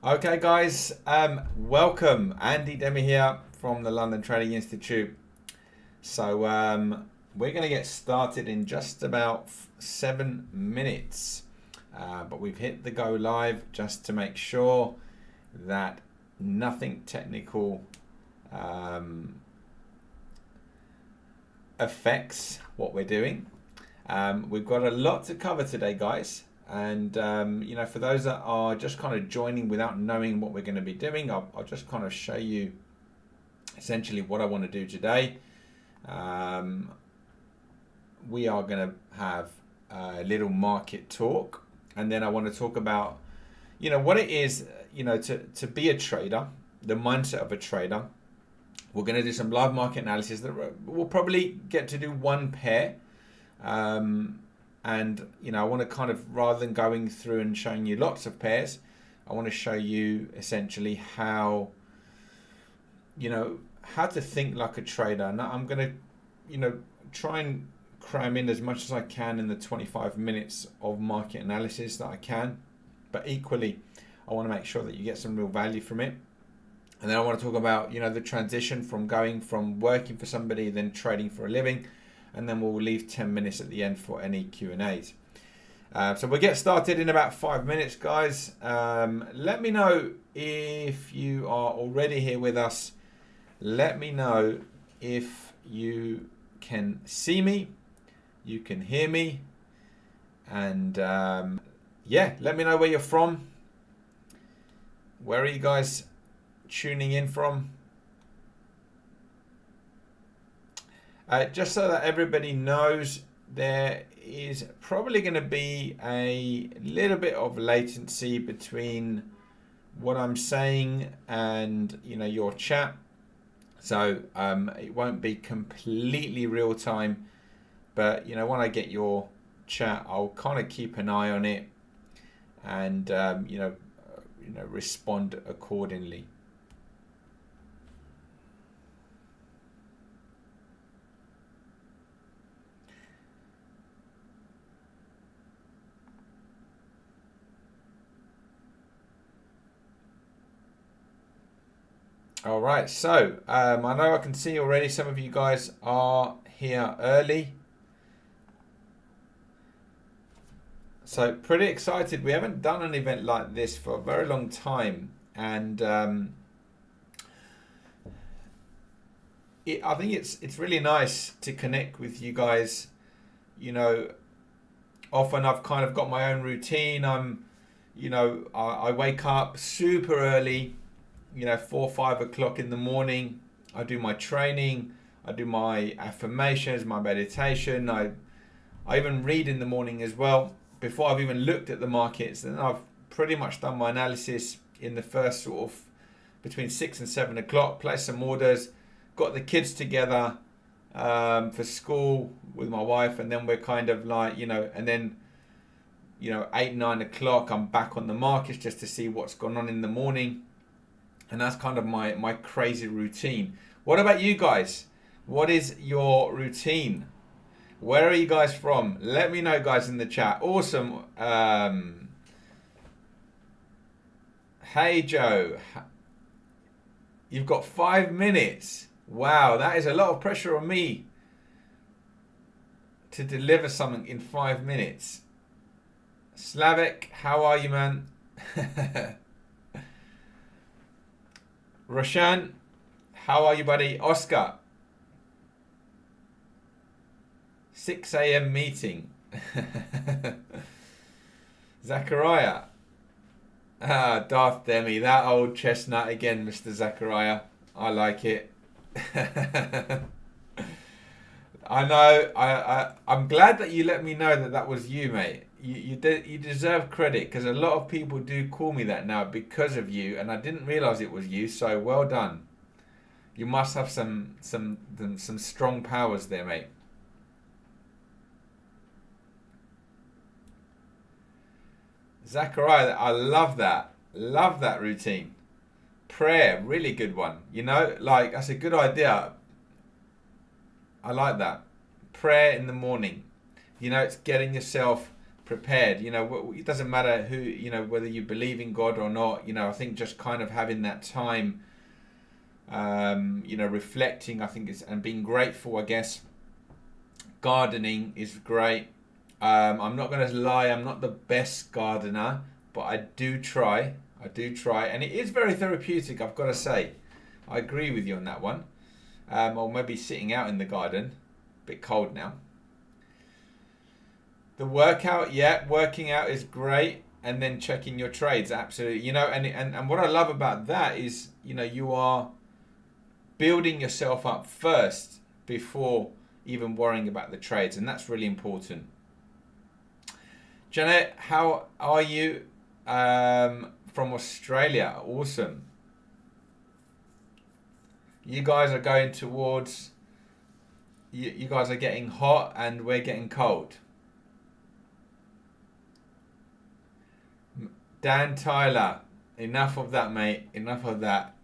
Okay, guys, welcome. Andy Demi here from the London Trading Institute. So we're going to get started in just about 7 minutes, but we've hit the go live just to make sure that nothing technical affects what we're doing. We've got a lot to cover today, guys. And, you know, for those that are just kind of joining without knowing what we're going to be doing, I'll just kind of show you essentially what I want to do today. We are going to have a little market talk, and then I want to talk about, you know, what it is, you know, to be a trader, the mindset of a trader. We're going to do some live market analysis that we'll probably get to do one pair. And, you know, I want to kind of, rather than going through and showing you lots of pairs, I want to show you essentially how, you know, how to think like a trader. And I'm going to, you know, try and cram in as much as I can in the 25 minutes of market analysis that I can. But equally, I want to make sure that you get some real value from it. And then I want to talk about, you know, the transition from going from working for somebody, then trading for a living. And then we'll leave 10 minutes at the end for any Q&As. So we'll get started in about 5 minutes, guys. Let me know if you are already here with us. Let me know if you can see me, you can hear me. And yeah, let me know where you're from. Where are you guys tuning in from? Just so that everybody knows, there is probably going to be a little bit of latency between what I'm saying and, you know, your chat. So it won't be completely real time, but, you know, when I get your chat, I'll kind of keep an eye on it and you know, respond accordingly. All right, so I know I can see already some of you guys are here early. So pretty excited. We haven't done an event like this for a very long time. And I think it's really nice to connect with you guys. You know, often I've kind of got my own routine. You know, I wake up super early. You know, 4 or 5 o'clock in the morning, I do my training, I do my affirmations, my meditation. I even read in the morning as well before I've even looked at the markets. And I've pretty much done my analysis in the first sort of between 6 and 7 o'clock, placed some orders, got the kids together for school with my wife, and then we're kind of like, you know, and then, you know, 8, 9 o'clock, I'm back on the markets just to see what's going on in the morning. And that's kind of my crazy routine. What about you guys? What is your routine? Where are you guys from? Let me know, guys, in the chat. Awesome. Hey, Joe. You've got 5 minutes. Wow, that is a lot of pressure on me to deliver something in 5 minutes. Slavik, how are you, man? Roshan, how are you, buddy? Oscar, 6 a.m. meeting. Zachariah, Darth Demi, that old chestnut again, Mr. Zachariah. I like it. I know. I'm glad that you let me know that was you, mate. You deserve credit, because a lot of people do call me that now because of you, and I didn't realize it was you. So well done. You must have some strong powers there, mate. Zachariah, I love that. Love that routine. Prayer, really good one. You know, like, that's a good idea. I like that. Prayer in the morning. You know, it's getting yourself prepared. You know, it doesn't matter who, you know, whether you believe in God or not. You know, I think just kind of having that time, you know, reflecting, I think and being grateful, I guess. Gardening is great. I'm not going to lie, I'm not the best gardener, but I do try. And it is very therapeutic, I've got to say. I agree with you on that one. Or maybe sitting out in the garden. A bit cold now. The workout, yeah, working out is great. And then checking your trades, absolutely. You know, and what I love about that is, you know, you are building yourself up first before even worrying about the trades. And that's really important. Janet, how are you? From Australia. Awesome. You guys are going towards, you guys are getting hot and we're getting cold. Dan Tyler, enough of that, mate. Enough of that.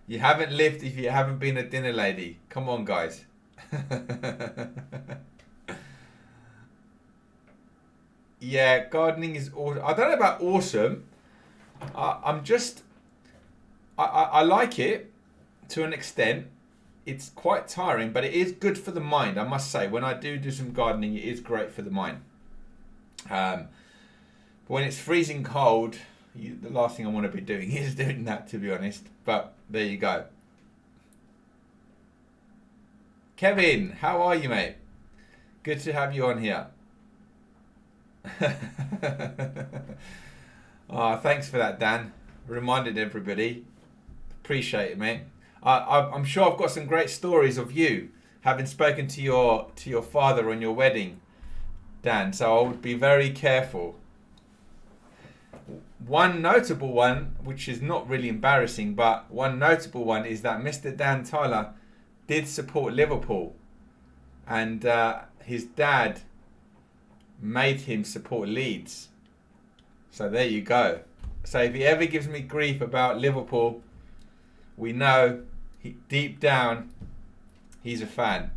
You haven't lived if you haven't been a dinner lady. Come on, guys. Yeah, gardening is awesome. I don't know about awesome. I like it to an extent. It's quite tiring, but it is good for the mind, I must say. When I do some gardening, it is great for the mind. But when it's freezing cold, the last thing I want to be doing is doing that, to be honest. But there you go. Kevin, how are you, mate? Good to have you on here. Oh, thanks for that, Dan. Reminded everybody. Appreciate it, mate. I'm sure I've got some great stories of you having spoken to your father on your wedding, Dan. So I would be very careful. One notable one, which is not really embarrassing, but one notable one is that Mr. Dan Tyler did support Liverpool, and his dad made him support Leeds. So there you go. So if he ever gives me grief about Liverpool, we know deep down he's a fan.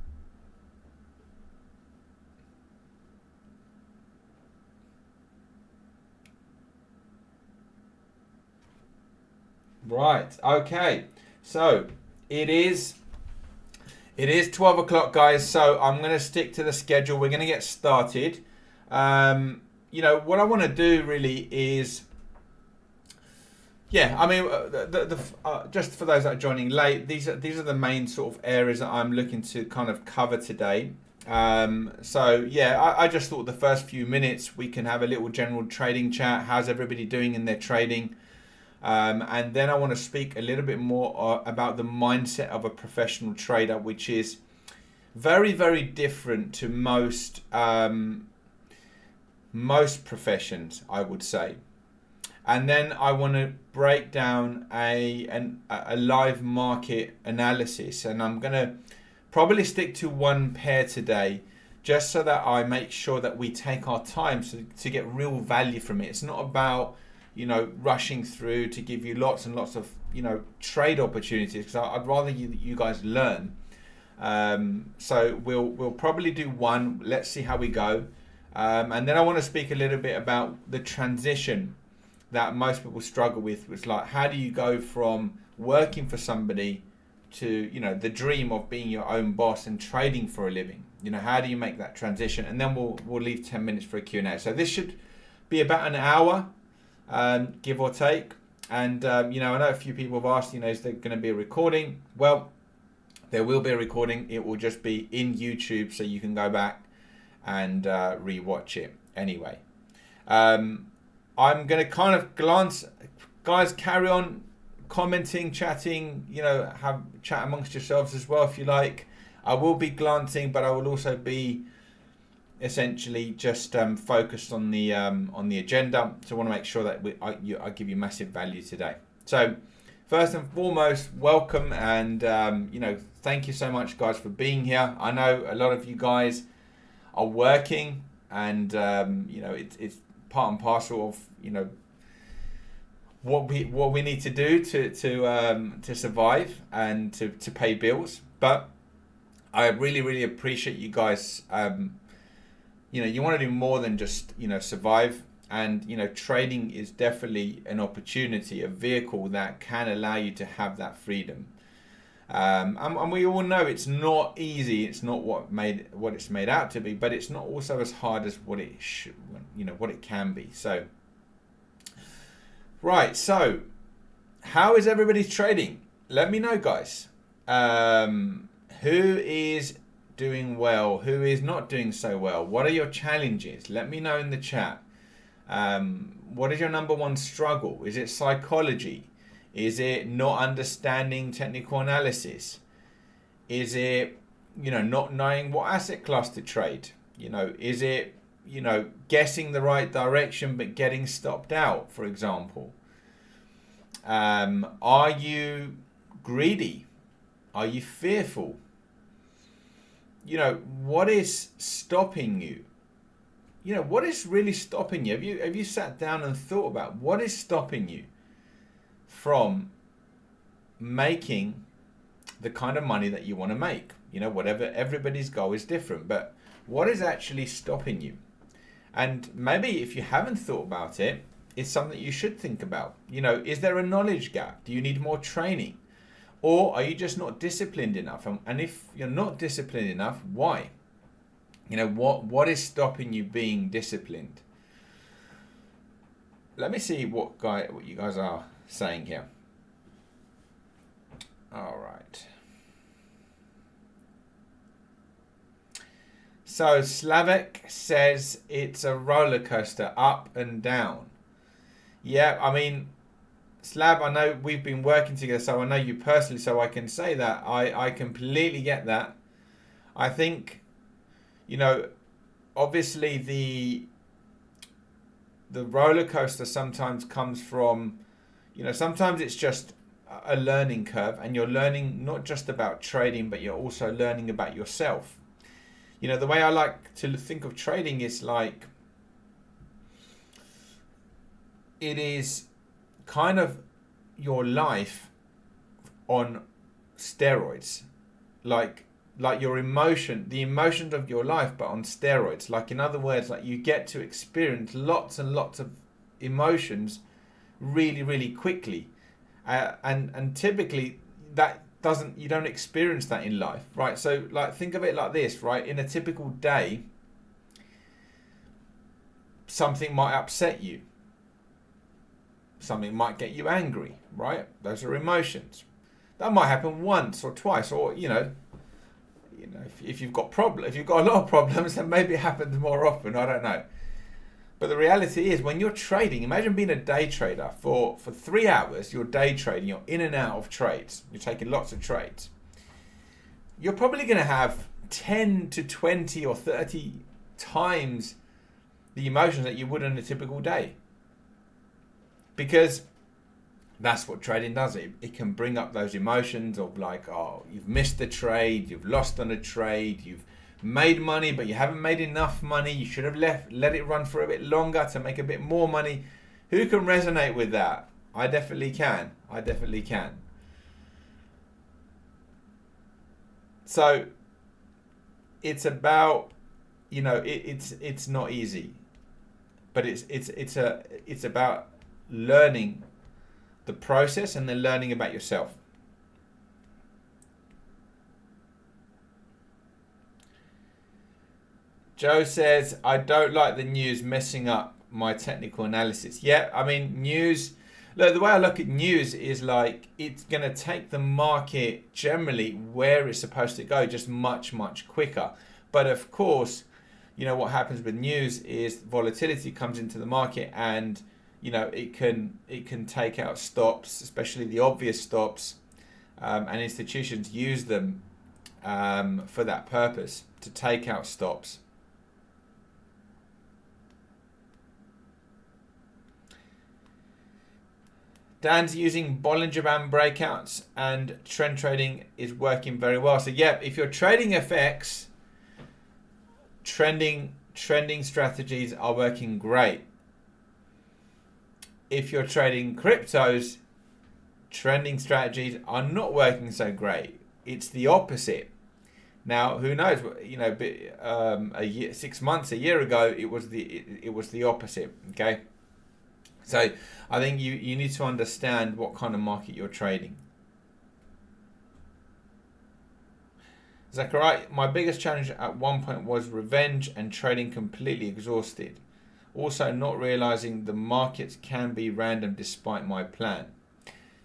Right, okay. So it is 12 o'clock, guys. So I'm going to stick to the schedule. We're going to get started. You know, what I want to do really is, yeah, I mean, just for those that are joining late, these are the main sort of areas that I'm looking to kind of cover today. So yeah, I just thought the first few minutes we can have a little general trading chat. How's everybody doing in their trading? And then I want to speak a little bit more about the mindset of a professional trader, which is very, very different to most professions, I would say. And then I want to break down a live market analysis, and I'm going to probably stick to one pair today, just so that I make sure that we take our time to get real value from it. It's not about, you know, rushing through to give you lots and lots of, you know, trade opportunities, because I'd rather you guys learn. So we'll probably do one. Let's see how we go. And then I want to speak a little bit about the transition that most people struggle with. It's like, how do you go from working for somebody to, you know, the dream of being your own boss and trading for a living? You know, how do you make that transition? And then we'll leave 10 minutes for a Q&A. So this should be about an hour, give or take. And, you know, I know a few people have asked, you know, is there going to be a recording? Well, there will be a recording. It will just be in YouTube, so you can go back and re-watch it anyway. I'm going to kind of glance, guys, carry on commenting, chatting, you know, have chat amongst yourselves as well if you like. I will be glancing, but I will also be essentially just focused on the agenda. So I want to make sure that I give you massive value today. So first and foremost, welcome, and you know, thank you so much, guys, for being here. I know a lot of you guys are working, and you know, it's part and parcel of, you know, what we need to do to survive and to pay bills. But I really appreciate you guys you want to do more than just, survive. And, trading is definitely an opportunity, a vehicle that can allow you to have that freedom. And we all know it's not easy. It's not what it's made out to be, but it's not also as hard as what it should, what it can be. So, right. So, how is everybody trading? Let me know, guys. Who is doing well? Who is not doing so well? What are your challenges? Let me know in the chat. What is your number one struggle? Is it psychology? Is it not understanding technical analysis? Is it, not knowing what asset class to trade? Is it, guessing the right direction but getting stopped out, for example? Are you greedy? Are you fearful? What is stopping you? What is really stopping you? Have you sat down and thought about what is stopping you from making the kind of money that you want to make? Whatever, everybody's goal is different, but what is actually stopping you? And maybe if you haven't thought about it, it's something you should think about. Is there a knowledge gap? Do you need more training? Or are you just not disciplined enough? And if you're not disciplined enough, why? What is stopping you being disciplined? Let me see what you guys are saying here. All right. So Slavik says it's a roller coaster, up and down. Yeah, I mean, Slav, I know we've been working together, so I know you personally, so I can say that. I completely get that. I think, obviously the roller coaster sometimes comes from, sometimes it's just a learning curve, and you're learning not just about trading, but you're also learning about yourself. The way I like to think of trading is like, it is kind of your life on steroids, like your the emotions of your life, but on steroids. Like, in other words, like you get to experience lots and lots of emotions really, really quickly, and typically you don't experience that in life, right? So, like, think of it like this, right? In a typical day, something might upset you. Something might get you angry, right? Those are emotions. That might happen once or twice, or if you've got a lot of problems, then maybe it happens more often. I don't know. But the reality is, when you're trading, imagine being a day trader for 3 hours. You're day trading. You're in and out of trades. You're taking lots of trades. You're probably going to have 10 to 20 or 30 times the emotions that you would on a typical day. Because that's what trading does. It can bring up those emotions of like, oh, you've missed the trade, you've lost on a trade, you've made money, but you haven't made enough money. You should have let it run for a bit longer to make a bit more money. Who can resonate with that? I definitely can. So it's about, it's not easy, but it's about learning the process and then learning about yourself. Joe says, I don't like the news messing up my technical analysis. Yeah, I mean, news, look, the way I look at news is like, it's going to take the market generally where it's supposed to go, just much, much quicker. But of course, what happens with news is volatility comes into the market, and it can take out stops, especially the obvious stops, and institutions use them for that purpose, to take out stops. Dan's using Bollinger Band breakouts, and trend trading is working very well. So yeah, if you're trading FX, trending strategies are working great. If you're trading cryptos, trending strategies are not working so great. It's the opposite. Now, who knows? You know, a year, 6 months, a year ago, it was the opposite. Okay, so I think you need to understand what kind of market you're trading. Zachariah, my biggest challenge at one point was revenge and trading completely exhausted. Also, not realizing the markets can be random despite my plan.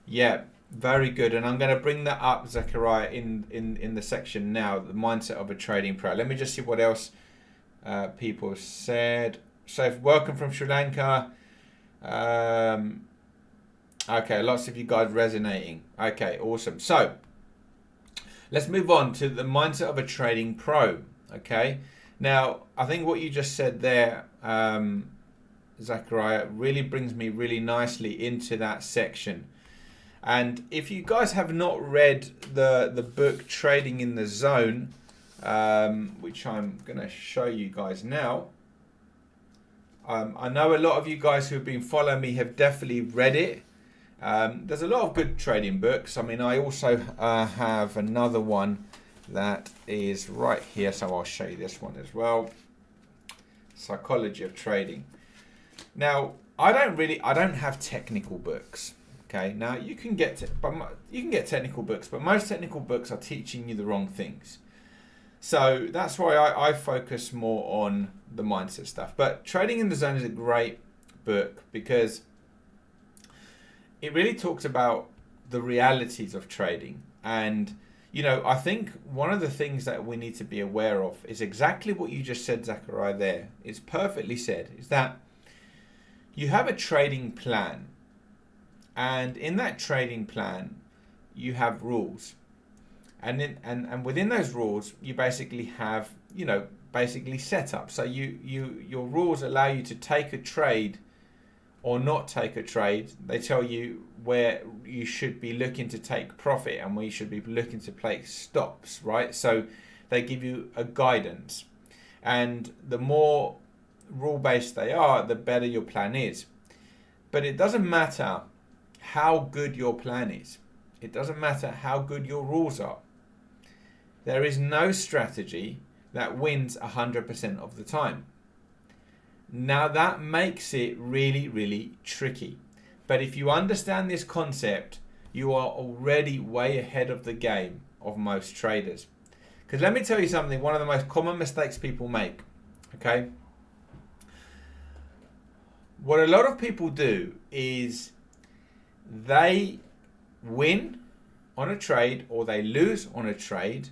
Yeah, very good. And I'm going to bring that up, Zachariah, in the section now, the mindset of a trading pro. Let me just see what else people said. So, welcome from Sri Lanka. Okay, lots of you guys resonating. Okay, awesome. So, let's move on to the mindset of a trading pro. Okay, now I think what you just said there, Zachariah, really brings me really nicely into that section. And if you guys have not read the book Trading in the Zone, which I'm going to show you guys now, I know a lot of you guys who have been following me have definitely read it. There's a lot of good trading books. I mean, I also have another one that is right here, so I'll show you this one as well. Psychology of Trading. Now, I don't have technical books. Okay, now you can get technical books, but most technical books are teaching you the wrong things. So that's why I focus more on the mindset stuff. But Trading in the Zone is a great book because it really talks about the realities of trading. And, you know, I think one of the things that we need to be aware of is exactly what you just said, Zachariah, there. It's perfectly said, is that you have a trading plan. And in that trading plan, you have rules. And within those rules, you basically have, you know, basically set up. So your rules allow you to take a trade or not take a trade. They tell you where you should be looking to take profit and where you should be looking to place stops, right? So they give you a guidance. And the more rule-based they are, the better your plan is. But it doesn't matter how good your plan is. It doesn't matter how good your rules are. There is no strategy that wins 100% of the time. Now that makes it really, really tricky. But if you understand this concept, you are already way ahead of the game of most traders. Because let me tell you something, one of the most common mistakes people make, okay? What a lot of people do is they win on a trade or they lose on a trade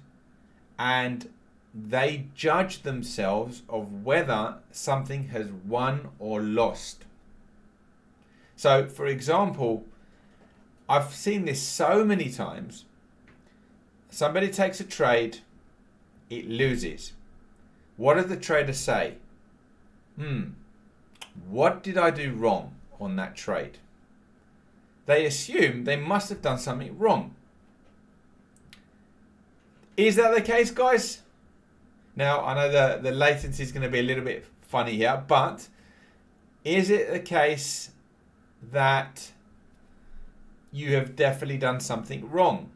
and they judge themselves of whether something has won or lost. So, for example, I've seen this so many times. Somebody takes a trade, it loses. What does the trader say? What did I do wrong on that trade? They assume they must have done something wrong. Is that the case, guys? Now, I know the latency is going to be a little bit funny here, but is it the case that you have definitely done something wrong?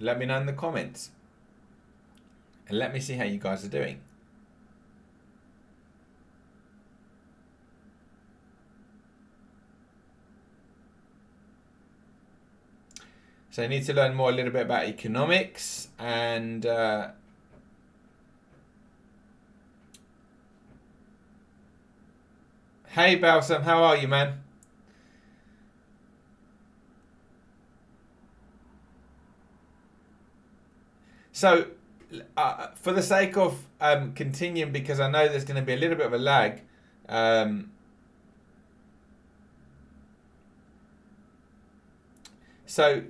Let me know in the comments. And let me see how you guys are doing. So you need to learn more a little bit about economics and hey Balsam, how are you, man? So for the sake of continuing, because I know there's going to be a little bit of a lag, so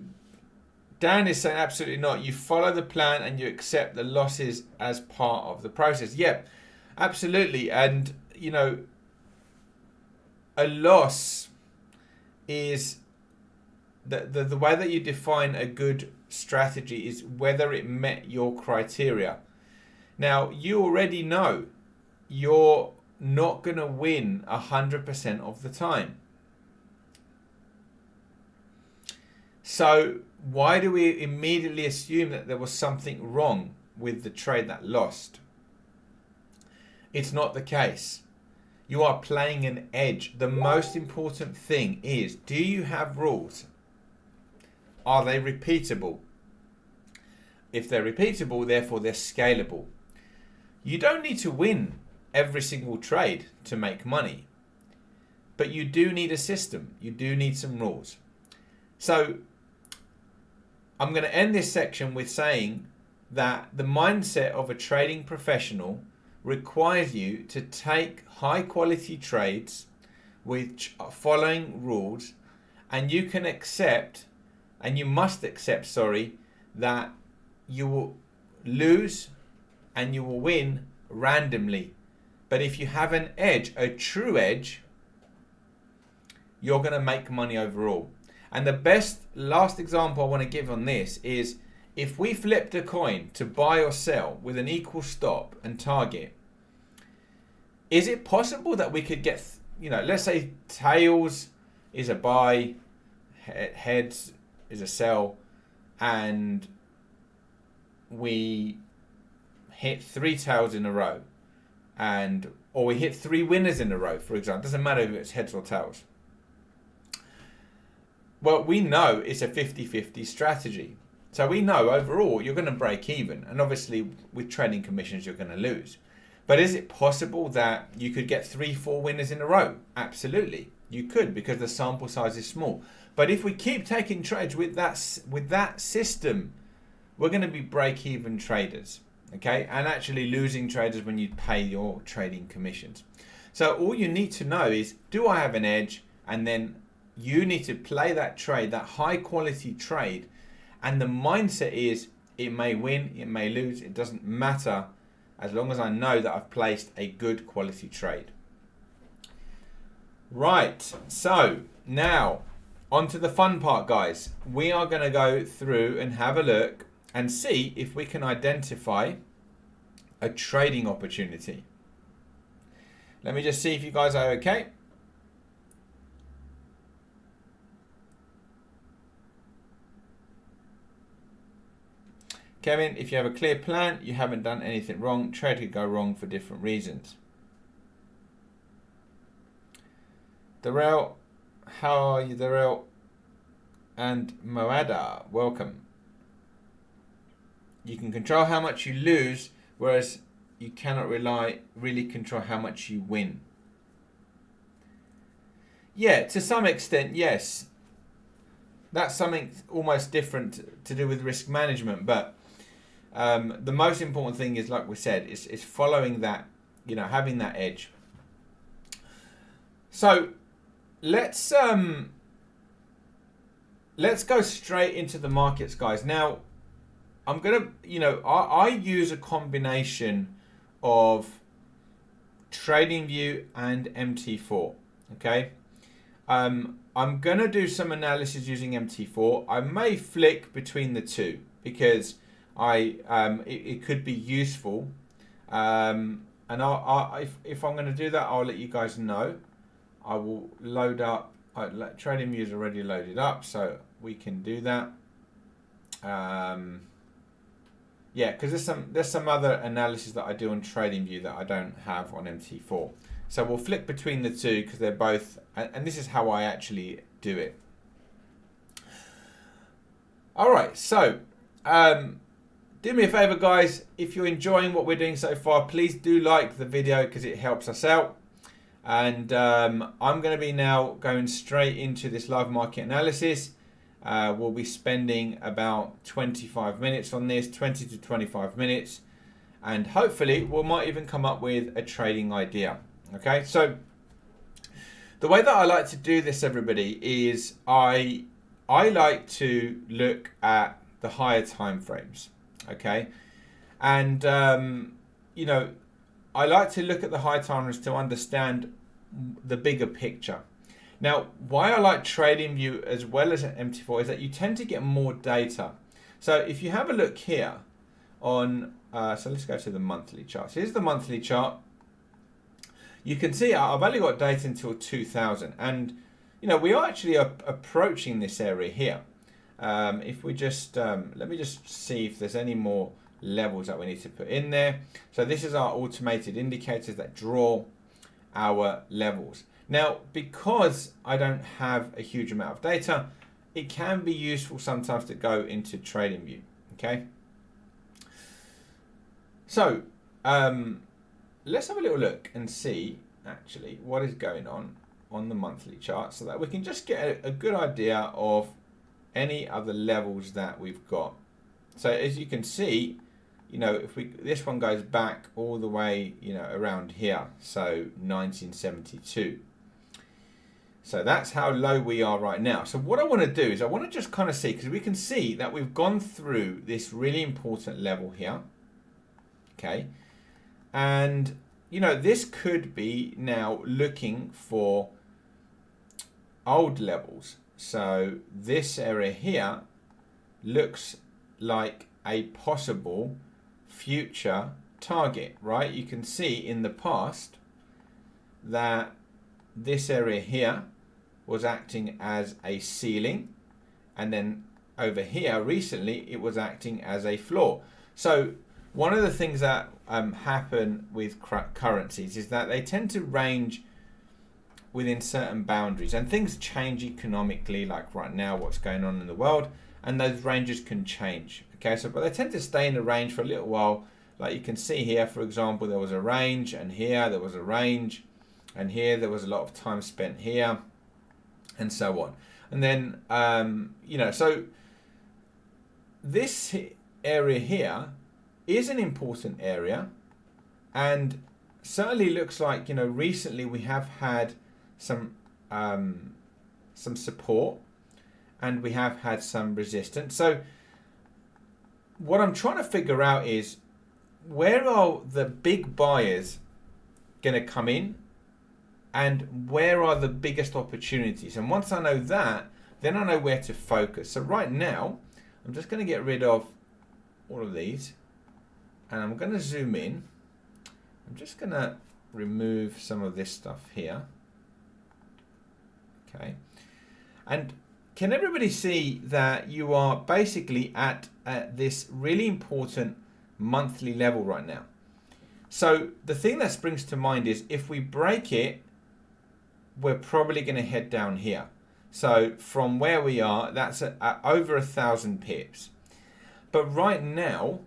Dan is saying absolutely not. You follow the plan and you accept the losses as part of the process. Yeah, absolutely. And, you know, a loss is the way that you define a good strategy is whether it met your criteria. Now, you already know you're not going to win 100% of the time. So why do we immediately assume that there was something wrong with the trade that lost? It's not the case. You are playing an edge. The most important thing is, do you have rules? Are they repeatable? If they're repeatable, therefore they're scalable. You don't need to win every single trade to make money, but you do need a system. You do need some rules. So I'm going to end this section with saying that the mindset of a trading professional requires you to take high quality trades which are following rules, and you can accept, and you must accept, sorry, that you will lose and you will win randomly. But if you have an edge, a true edge, you're going to make money overall. And the best last example I want to give on this is, if we flipped a coin to buy or sell with an equal stop and target, is it possible that we could get, let's say tails is a buy, heads is a sell, and we hit 3 tails in a row, or we hit 3 winners in a row, for example. It doesn't matter if it's heads or tails. Well, we know it's a 50-50 strategy. So we know overall you're going to break even. And obviously with trading commissions, you're going to lose. But is it possible that you could get 3-4 winners in a row? Absolutely. You could, because the sample size is small. But if we keep taking trades with that system, we're going to be break-even traders. Okay? And actually losing traders when you pay your trading commissions. So all you need to know is, do I have an edge? And then you need to play that trade, that high quality trade, and the mindset is, it may win, it may lose, it doesn't matter, as long as I know that I've placed a good quality trade. Right, so now on to the fun part, guys. We are going to go through and have a look and see if we can identify a trading opportunity. Let me just see if you guys are okay. Kevin, if you have a clear plan, you haven't done anything wrong. Trade could go wrong for different reasons. Darrell, how are you, Darrell? And Moada, welcome. You can control how much you lose, whereas you cannot really control how much you win. Yeah, to some extent, yes. That's something almost different to do with risk management, but the most important thing is, like we said, is following that, having that edge. So let's go straight into the markets, guys. Now I'm gonna, I use a combination of TradingView and MT4. Okay, I'm gonna do some analysis using MT4. I may flick between the two because it could be useful, and if I'm going to do that, I'll let you guys know. I will load up. TradingView is already loaded up, so we can do that. Yeah, because there's some other analysis that I do on TradingView that I don't have on MT4. So we'll flick between the two because they're both, and this is how I actually do it. All right, so do me a favor, guys. If you're enjoying what we're doing so far, please do like the video because it helps us out. And I'm going to be now going straight into this live market analysis. We'll be spending about 25 minutes on this, 20 to 25 minutes. And hopefully we might even come up with a trading idea. Okay, so the way that I like to do this, everybody, is I like to look at the higher time frames. Okay, and I like to look at the high time frames to understand the bigger picture. Now, why I like TradingView as well as MT4 is that you tend to get more data. So if you have a look here on, so let's go to the monthly chart. So here's the monthly chart. You can see I've only got data until 2000, and we are actually approaching this area here. If we just, let me just see if there's any more levels that we need to put in there. So this is our automated indicators that draw our levels. Now, because I don't have a huge amount of data, it can be useful sometimes to go into TradingView, okay? So, let's have a little look and see actually what is going on the monthly chart so that we can just get a good idea of any other levels that we've got. So as you can see, you know, if this one goes back all the way, you know, around here, so 1972. So that's how low we are right now. So what I want to do is I want to just kind of see, because we can see that we've gone through this really important level here. Okay. And, you know, this could be now looking for old levels. So this area here looks like a possible future target, right? You can see in the past that this area here was acting as a ceiling, and then over here recently it was acting as a floor. So one of the things that happen with currencies is that they tend to range within certain boundaries, and things change economically, like right now what's going on in the world, and those ranges can change. Okay, so but they tend to stay in the range for a little while. Like you can see here, for example, there was a range, and here there was a range, and here there was a lot of time spent here, and so on. And then you know, so this area here is an important area, and certainly looks like, you know, recently we have had some support, and we have had some resistance. So what I'm trying to figure out is, where are the big buyers going to come in, and where are the biggest opportunities? And once I know that, then I know where to focus. So right now, I'm just going to get rid of all of these, and I'm going to zoom in. I'm just going to remove some of this stuff here. Okay. And can everybody see that you are basically at this really important monthly level right now? So the thing that springs to mind is, if we break it, we're probably going to head down here. So from where we are, that's at over 1,000 pips. But right now,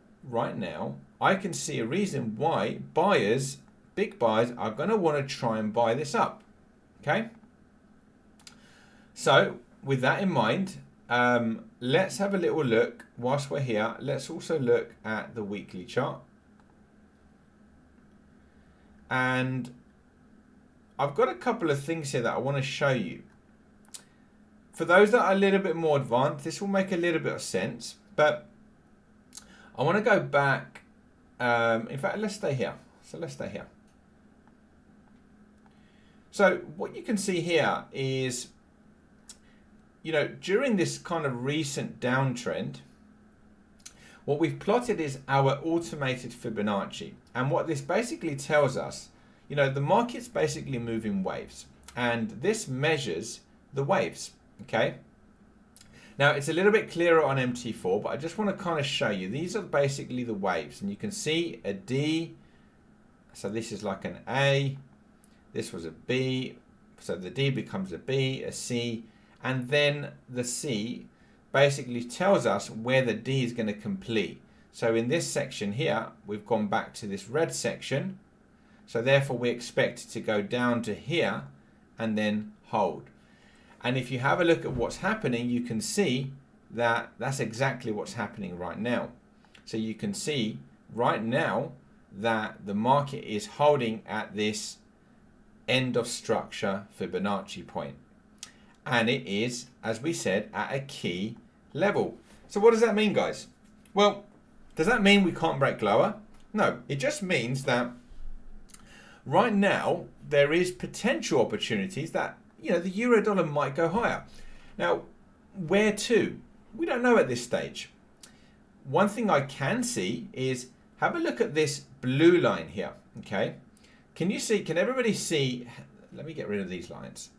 I can see a reason why buyers, big buyers, are going to want to try and buy this up. Okay. So with that in mind, let's have a little look whilst we're here. Let's also look at the weekly chart. And I've got a couple of things here that I want to show you. For those that are a little bit more advanced, this will make a little bit of sense, but I want to go back. In fact, let's stay here. So let's stay here. So what you can see here is, you know, during this kind of recent downtrend, what we've plotted is our automated Fibonacci. And what this basically tells us, you know, the market's basically moving waves, and this measures the waves. Okay. Now it's a little bit clearer on MT4, but I just want to kind of show you. These are basically the waves, and you can see a D. So this is like an A. This was a B. So the D becomes a B, a C, and then the C basically tells us where the D is going to complete. So in this section here, we've gone back to this red section. So therefore we expect to go down to here and then hold. And if you have a look at what's happening, you can see that that's exactly what's happening right now. So you can see right now that the market is holding at this end of structure Fibonacci point. And it is, as we said, at a key level. So what does that mean, guys? Well, does that mean we can't break lower? No, it just means that right now there is potential opportunities that, you know, the euro dollar might go higher. Now, where to? We don't know at this stage. One thing I can see is, have a look at this blue line here. Okay. Can you see, can everybody see? Let me get rid of these lines.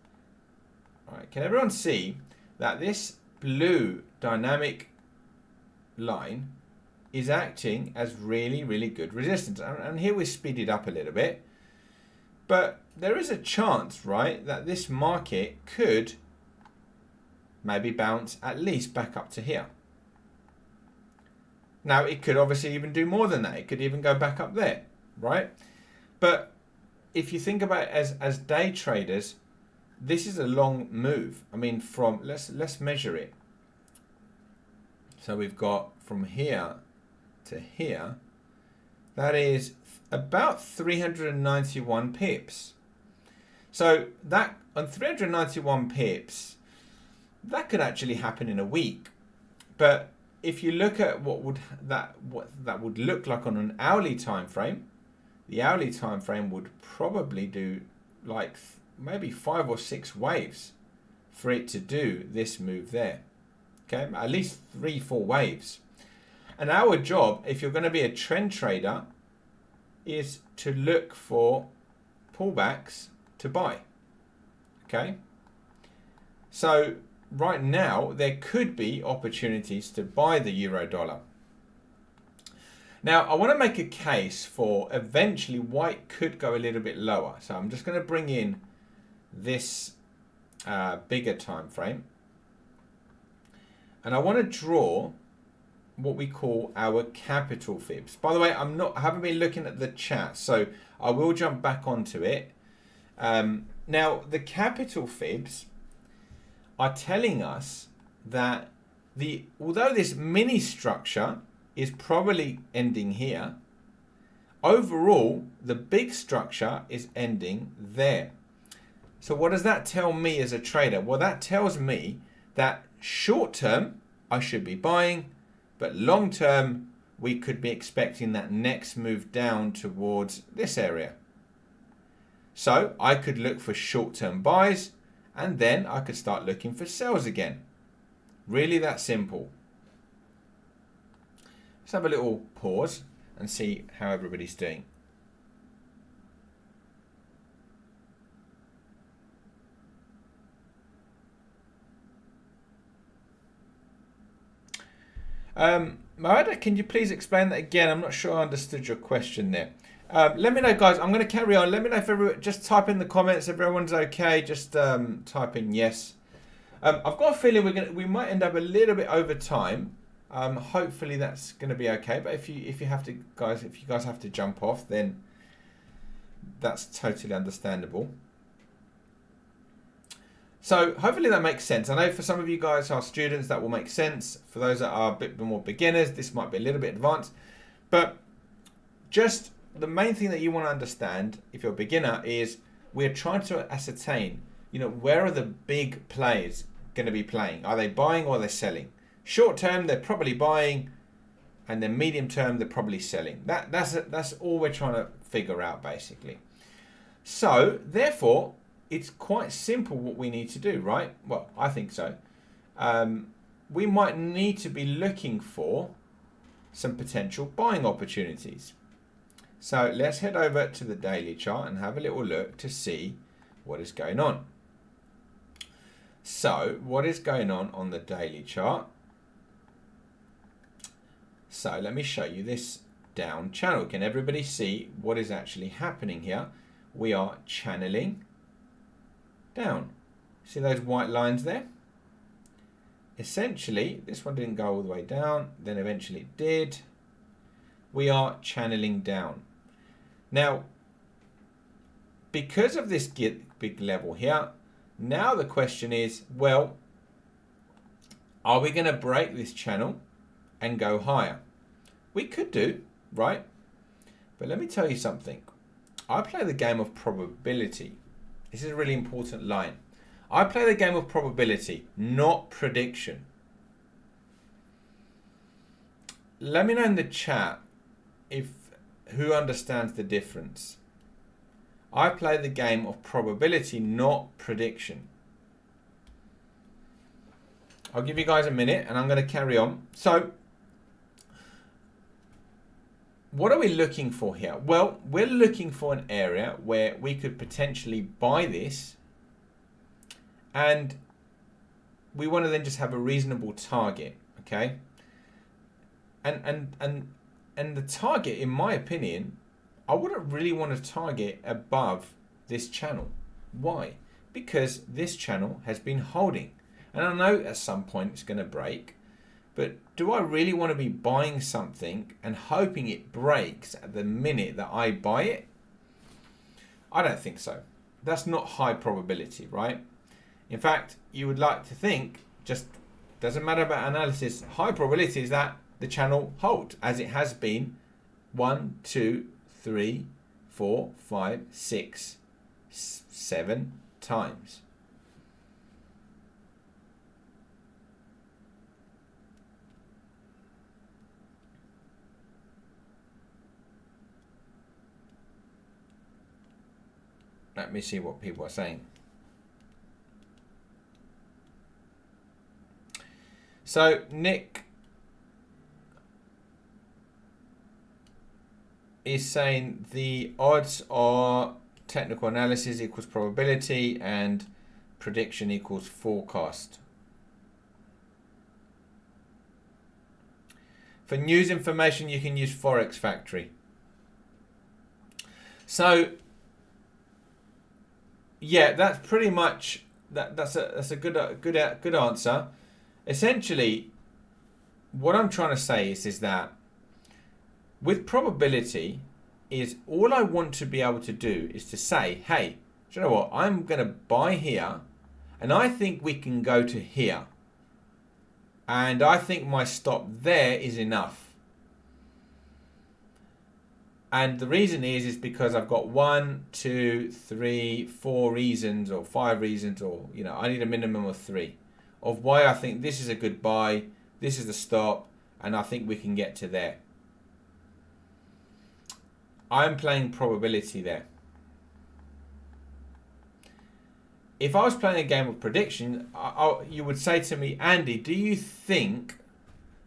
All right. Can everyone see that this blue dynamic line is acting as really, really good resistance. And here we speed it up a little bit. But there is a chance, right, that this market could maybe bounce at least back up to here. Now, it could obviously even do more than that. It could even go back up there, right? But if you think about it as day traders, this is a long move. I mean, from let's measure it. So we've got from here to here. That is about 391 pips. So that on 391 pips, that could actually happen in a week. But if you look at what that would look like on an hourly time frame, the hourly time frame would probably do like maybe 5 or 6 waves for it to do this move there. Okay, at least 3-4 waves. And our job, if you're going to be a trend trader, is to look for pullbacks to buy. Okay, so right now there could be opportunities to buy the euro dollar. Now I want to make a case for eventually why it could go a little bit lower. So I'm just going to bring in this bigger time frame, and I want to draw what we call our capital fibs. By the way, I haven't been looking at the chat, so I will jump back onto it. Now the capital fibs are telling us that although this mini structure is probably ending here, overall the big structure is ending there. So what does that tell me as a trader? Well, that tells me that short term I should be buying, but long term we could be expecting that next move down towards this area. So I could look for short term buys, and then I could start looking for sells again. Really that simple. Let's have a little pause and see how everybody's doing. Moada, can you please explain that again? I'm not sure I understood your question there. Let me know, guys. I'm going to carry on. Let me know if everyone, just type in the comments if everyone's okay. Just type in yes. I've got a feeling we might end up a little bit over time. Hopefully that's going to be okay. But if you guys have to jump off, then that's totally understandable. So hopefully that makes sense. I know for some of you guys who are students that will make sense. For those that are a bit more beginners, this might be a little bit advanced. But just the main thing that you want to understand if you're a beginner is we're trying to ascertain, where are the big players going to be playing? Are they buying or are they selling? Short term, they're probably buying, and then medium term, they're probably selling. That's all we're trying to figure out basically. So therefore, it's quite simple what we need to do, right? Well, I think so. We might need to be looking for some potential buying opportunities. So let's head over to the daily chart and have a little look to see what is going on. So what is going on the daily chart? So let me show you this down channel. Can everybody see what is actually happening here? We are channeling down. See those white lines there? Essentially, this one didn't go all the way down, then eventually it did. We are channeling down. Now, because of this big level here, now the question is, well, are we going to break this channel and go higher? We could do, right? But let me tell you something. I play the game of probability. This is a really important line. I play the game of probability, not prediction. Let me know in the chat who understands the difference. I play the game of probability, not prediction. I'll give you guys a minute and I'm going to carry on. So, what are we looking for here? Well, we're looking for an area where we could potentially buy this and we want to then just have a reasonable target, okay? And the target, in my opinion, I wouldn't really want to target above this channel. Why? Because this channel has been holding. And I know at some point it's going to break, but do I really want to be buying something and hoping it breaks at the minute that I buy it? I don't think so. That's not high probability, right? In fact, you would like to think, just doesn't matter about analysis, high probability is that the channel holds, as it has been 1, 2, 3, 4, 5, 6, 7 times. Let me see what people are saying. So Nick is saying the odds are technical analysis equals probability and prediction equals forecast. For news information, you can use Forex Factory. So yeah, that's pretty much that's a good answer. Essentially, what I'm trying to say is that with probability is all I want to be able to do is to say, hey, do you know what? I'm going to buy here and I think we can go to here. And I think my stop there is enough. And the reason is because I've got 1, 2, 3, 4 reasons or 5 reasons, or, you know, I need a minimum of 3 of why I think this is a good buy, this is the stop, and I think we can get to there. I'm playing probability there. If I was playing a game of prediction, you would say to me, Andy, do you think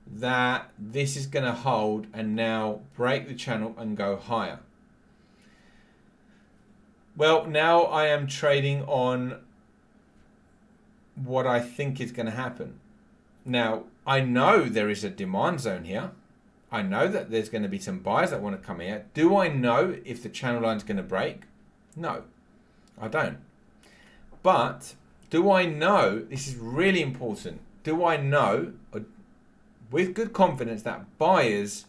that this is going to hold and now break the channel and go higher? Well, now I am trading on what I think is going to happen. Now, I know there is a demand zone here. I know that there's going to be some buyers that want to come here. Do I know if the channel line is going to break? No, I don't. But do I know, this is really important, do I know with good confidence that buyers,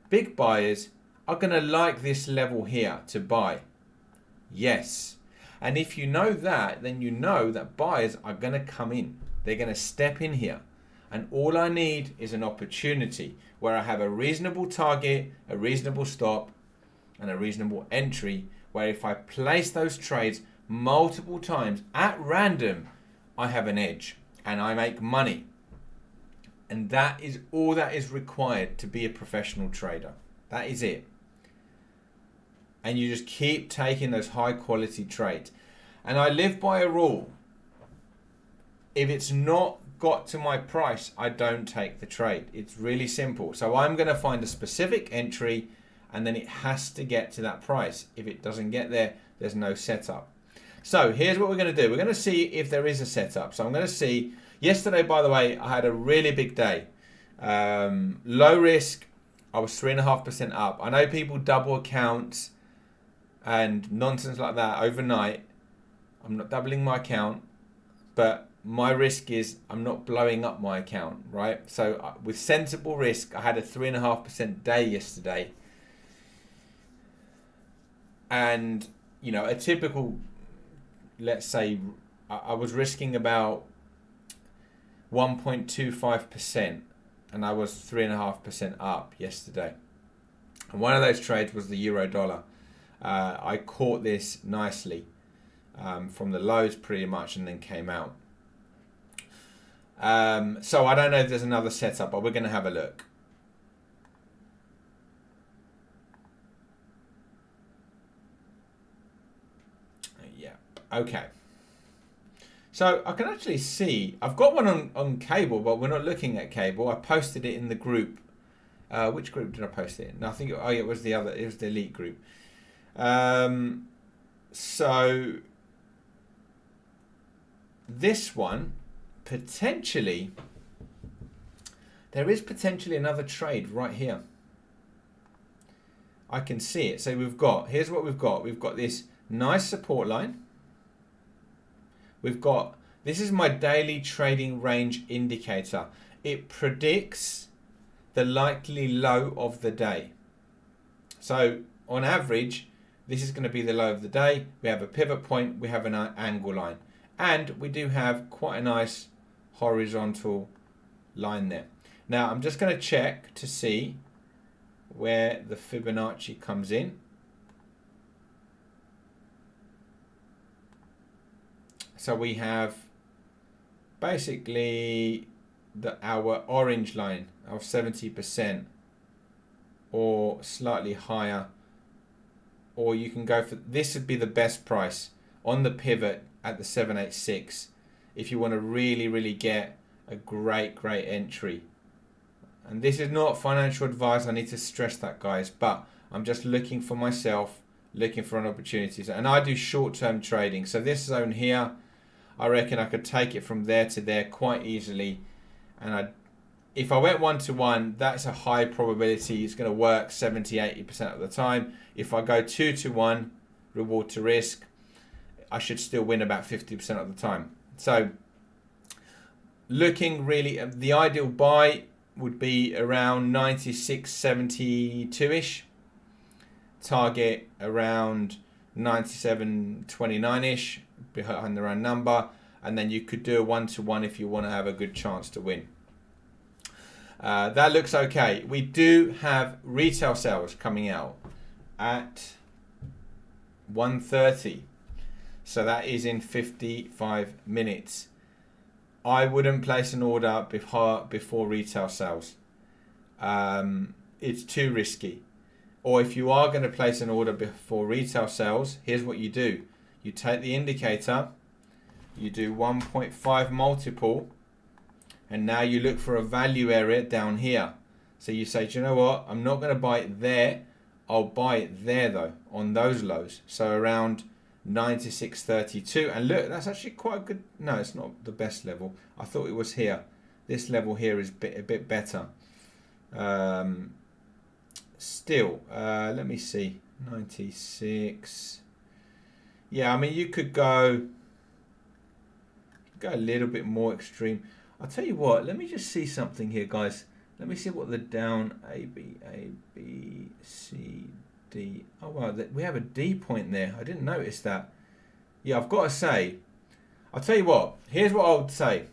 big buyers, are going to like this level here to buy? Yes. And if you know that, then you know that buyers are going to come in. They're going to step in here. And all I need is an opportunity where I have a reasonable target, a reasonable stop, and a reasonable entry, where if I place those trades multiple times at random, I have an edge and I make money. And that is all that is required to be a professional trader. That is it. And you just keep taking those high quality trades. And I live by a rule. If it's not got to my price, I don't take the trade. It's really simple. So I'm going to find a specific entry and then it has to get to that price. If it doesn't get there, there's no setup. So here's what we're going to do. We're going to see if there is a setup. So I'm going to see, yesterday, by the way, I had a really big day. Low risk, I was 3.5% up. I know people double accounts and nonsense like that overnight. I'm not doubling my account, but my risk is I'm not blowing up my account, right? So with sensible risk, I had a 3.5% day yesterday. And, you know, a typical, let's say, I was risking about 1.25% and I was 3.5% up yesterday. And one of those trades was the euro dollar. I caught this nicely from the lows pretty much and then came out. So I don't know if there's another setup, but we're going to have a look. Yeah, okay. So I can actually see, I've got one on cable, but we're not looking at cable. I posted it in the group. Which group did I post it in? No, I think it was the other, it was the elite group. So this one, potentially, there is potentially another trade right here. I can see it. So here's what we've got. We've got this nice support line. This is my daily trading range indicator. It predicts the likely low of the day. So on average, this is going to be the low of the day. We have a pivot point, we have an angle line, and we do have quite a nice horizontal line there. Now I'm just going to check to see where the Fibonacci comes in. So we have basically our orange line of 70% or slightly higher, or you can go for, this would be the best price on the pivot at the 786 if you want to really get a great entry. And this is not financial advice, I need to stress that, guys, but I'm just looking for myself, looking for an opportunities, and I do short-term trading. So this zone here, I reckon I could take it from there to there quite easily, and if I went 1-to-1, that's a high probability it's going to work 70-80% of the time. If I go 2-to-1, reward to risk, I should still win about 50% of the time. So looking really, the ideal buy would be around 96.72-ish, target around 97.29-ish behind the round number, and then you could do a 1-to-1 if you want to have a good chance to win. That looks okay. We do have retail sales coming out at 1:30, so that is in 55 minutes. I wouldn't place an order before retail sales. It's too risky. Or if you are going to place an order before retail sales, here's what you do. You take the indicator, you do 1.5 multiple, and now you look for a value area down here. So you say, do you know what? I'm not going to buy it there. I'll buy it there though, on those lows. So around 96.32. And look, that's actually quite a good. No, it's not the best level. I thought it was here. This level here is a bit better. Still, let me see. 96. Yeah, I mean, you could go a little bit more extreme. I'll tell you what, let me just see something here, guys. Let me see what the down A, B, C, D. Oh, wow, we have a D point there. I didn't notice that. Yeah, I've got to say, I'll tell you what, here's what I would say.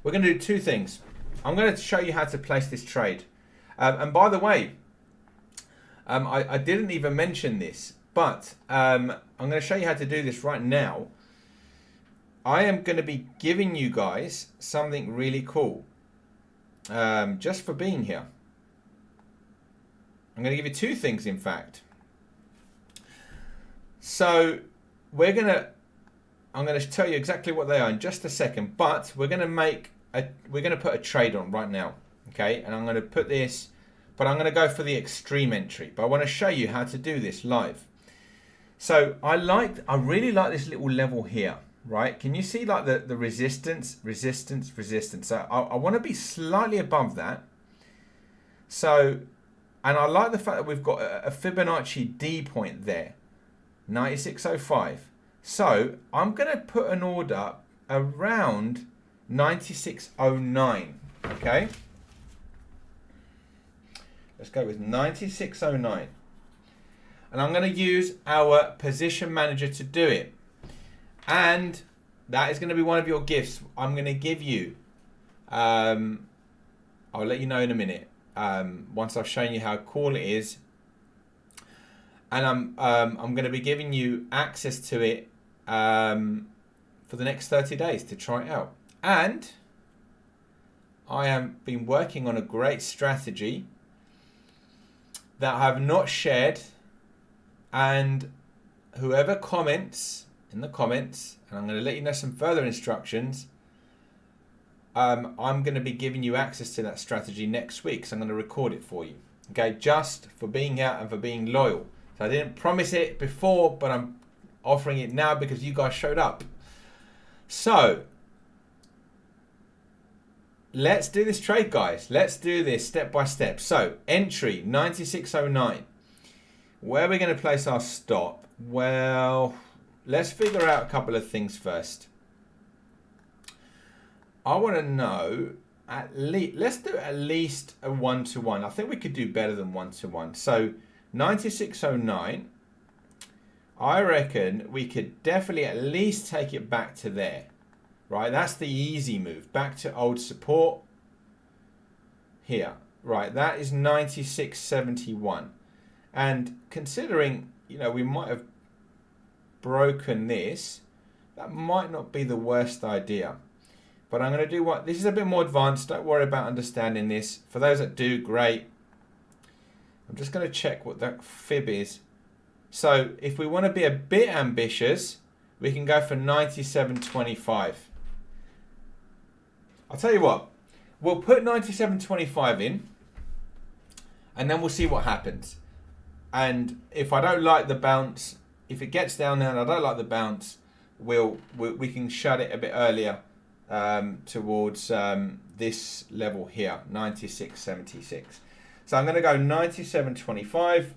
We're going to do two things. I'm going to show you how to place this trade. And by the way, I didn't even mention this, but I'm going to show you how to do this right now. I am going to be giving you guys something really cool just for being here. I'm going to give you two things, in fact. So I'm going to tell you exactly what they are in just a second, but we're going to put a trade on right now, okay? And I'm going to put this, but I'm going to go for the extreme entry. But I want to show you how to do this live. So I really like this little level here. Right, can you see like the resistance? So I want to be slightly above that. So, and I like the fact that we've got a Fibonacci D point there, 96.05. So I'm going to put an order around 96.09. Okay, let's go with 96.09, and I'm going to use our position manager to do it. And that is going to be one of your gifts. I'm going to give you, I'll let you know in a minute, once I've shown you how cool it is. And I'm going to be giving you access to it for the next 30 days to try it out. And I have been working on a great strategy that I have not shared, and whoever comments in the comments, and I'm going to let you know some further instructions, I'm going to be giving you access to that strategy next week, so I'm going to record it for you, okay, just for being out and for being loyal. So I didn't promise it before, but I'm offering it now because you guys showed up. So let's do this trade, guys. Let's do this step by step. So entry 9609. Where are we going to place our stop? Well, let's figure out a couple of things first. I want to know at least, let's do at least a 1-to-1. I think we could do better than 1-to-1. So 9609, I reckon we could definitely at least take it back to there. Right, that's the easy move. Back to old support here. Right, that is 9671. And considering, you know, we might have broken this, that might not be the worst idea. But I'm going to do what, this is a bit more advanced. Don't worry about understanding this. For those that do, great. I'm just going to check what that fib is. So if we want to be a bit ambitious, we can go for 97.25. I'll tell you what, we'll put 97.25 in and then we'll see what happens. And if I don't like the bounce, if it gets down there and I don't like the bounce, we can shut it a bit earlier towards this level here, 96.76. So I'm going to go 97.25.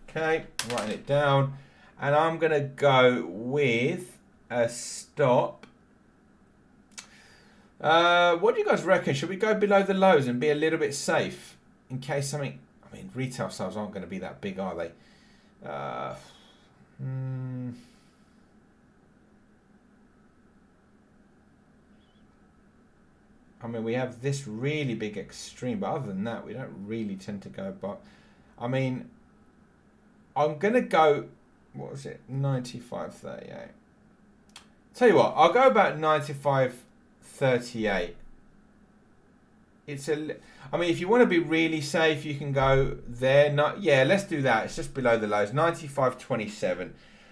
Okay, writing it down. And I'm going to go with a stop. What do you guys reckon? Should we go below the lows and be a little bit safe in case something... I mean, retail sales aren't going to be that big, are they? I mean, we have this really big extreme, but other than that, we don't really tend to go. But I mean, I'm going to go... What was it? 95.38. Tell you what, I'll go about 95.38. It's a. I mean, if you want to be really safe, you can go there. Not, yeah, let's do that. It's just below the lows. 95.27.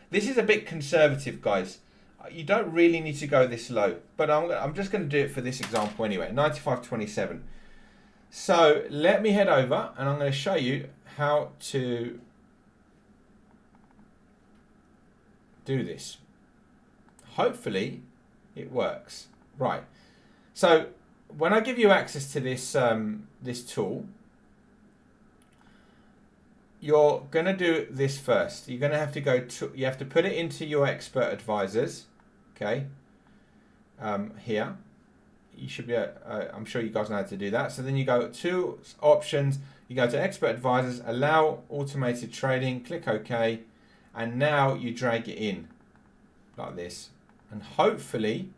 This is a bit conservative, guys. You don't really need to go this low, but I'm just going to do it for this example anyway. 95.27. So let me head over, and I'm going to show you how to do this. Hopefully it works. Right, so when I give you access to this this tool, you're going to do this first. You're going to have to go to, you have to put it into your expert advisors. Okay, here you should be I'm sure you guys know how to do that. So then you go to options, you go to expert advisors, allow automated trading, click OK, and now you drag it in like this, and hopefully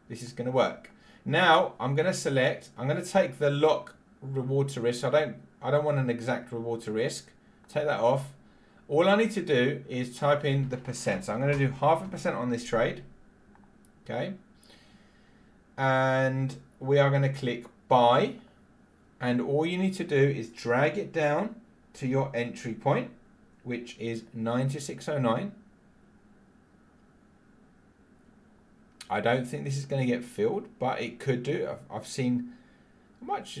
this is going to work. Now I'm going to select, I'm going to take the lock reward to risk. I don't want an exact reward to risk. Take that off. All I need to do is type in the percent. So I'm going to do 0.5% on this trade. Okay. And we are going to click buy, and all you need to do is drag it down to your entry point, which is 9609. I don't think this is going to get filled, but it could do. I've seen much.